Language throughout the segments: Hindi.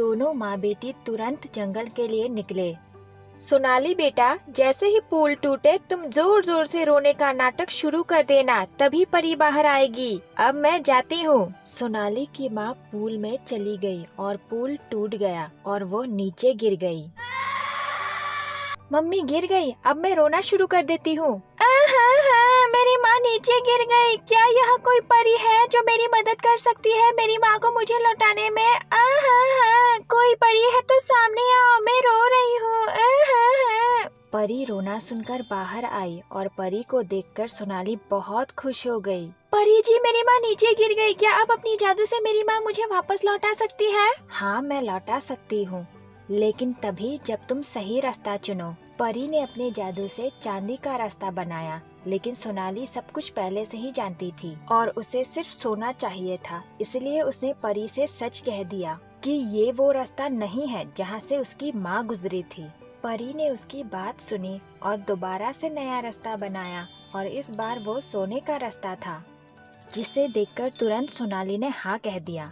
दोनों माँ बेटी तुरंत जंगल के लिए निकले। सोनाली बेटा, जैसे ही पुल टूटे तुम जोर जोर से रोने का नाटक शुरू कर देना, तभी परी बाहर आएगी। अब मैं जाती हूँ। सोनाली की माँ पुल में चली गई और पुल टूट गया और वो नीचे गिर गई। मम्मी गिर गई, अब मैं रोना शुरू कर देती हूँ। मेरी माँ नीचे गिर गई। क्या यहाँ कोई परी है जो मेरी मदद कर सकती है मेरी माँ को मुझे लौटाने में? कोई परी है तो सामने आओ, मैं रो रही हूँ। परी रोना सुनकर बाहर आई और परी को देखकर सोनाली बहुत खुश हो गई। परी जी, मेरी माँ नीचे गिर गई। क्या आप अपनी जादू से मेरी माँ मुझे वापस लौटा सकती है? हाँ, मैं लौटा सकती हूँ, लेकिन तभी जब तुम सही रास्ता चुनो। परी ने अपने जादू से चांदी का रास्ता बनाया, लेकिन सोनाली सब कुछ पहले से ही जानती थी और उसे सिर्फ सोना चाहिए था। इसलिए उसने परी से सच कह दिया कि ये वो रास्ता नहीं है जहाँ से उसकी माँ गुजरी थी। परी ने उसकी बात सुनी और दोबारा से नया रास्ता बनाया और इस बार वो सोने का रास्ता था, जिसे देखकर तुरंत सोनाली ने हाँ कह दिया।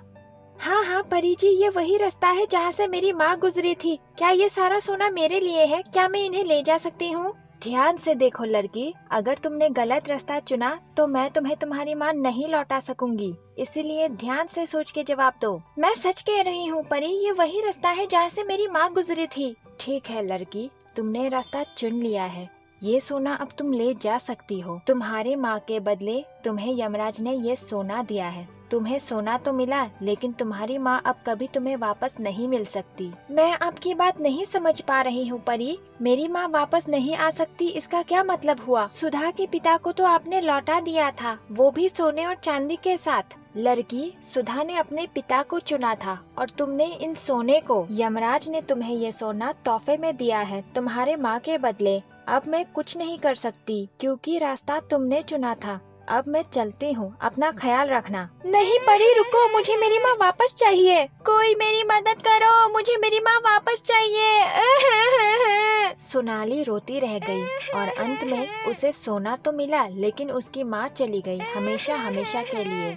हाँ हाँ परी जी, ये वही रास्ता है जहाँ से मेरी माँ गुजरी थी। क्या ये सारा सोना मेरे लिए है? क्या मैं इन्हें ले जा सकती हूँ? ध्यान से देखो लड़की, अगर तुमने गलत रास्ता चुना तो मैं तुम्हें तुम्हारी माँ नहीं लौटा सकूंगी, इसीलिए ध्यान से सोच के जवाब दो। मैं सच कह रही हूँ परी, ये वही रास्ता है जहाँ से मेरी माँ गुजरी थी। ठीक है लड़की, तुमने रास्ता चुन लिया है। ये सोना अब तुम ले जा सकती हो। तुम्हारी माँ के बदले तुम्हें यमराज ने ये सोना दिया है। तुम्हें सोना तो मिला, लेकिन तुम्हारी माँ अब कभी तुम्हें वापस नहीं मिल सकती। मैं आपकी बात नहीं समझ पा रही हूँ परी। मेरी माँ वापस नहीं आ सकती, इसका क्या मतलब हुआ? सुधा के पिता को तो आपने लौटा दिया था, वो भी सोने और चांदी के साथ। लड़की, सुधा ने अपने पिता को चुना था और तुमने इन सोने को। यमराज ने तुम्हें ये सोना तोहफे में दिया है तुम्हारे माँ के बदले। अब मैं कुछ नहीं कर सकती क्योंकि रास्ता तुमने चुना था। अब मैं चलती हूँ, अपना ख्याल रखना। नहीं परी, रुको, मुझे मेरी माँ वापस चाहिए। कोई मेरी मदद करो, मुझे मेरी माँ वापस चाहिए। सोनाली रोती रह गई और अंत में उसे सोना तो मिला, लेकिन उसकी माँ चली गई हमेशा हमेशा के लिए।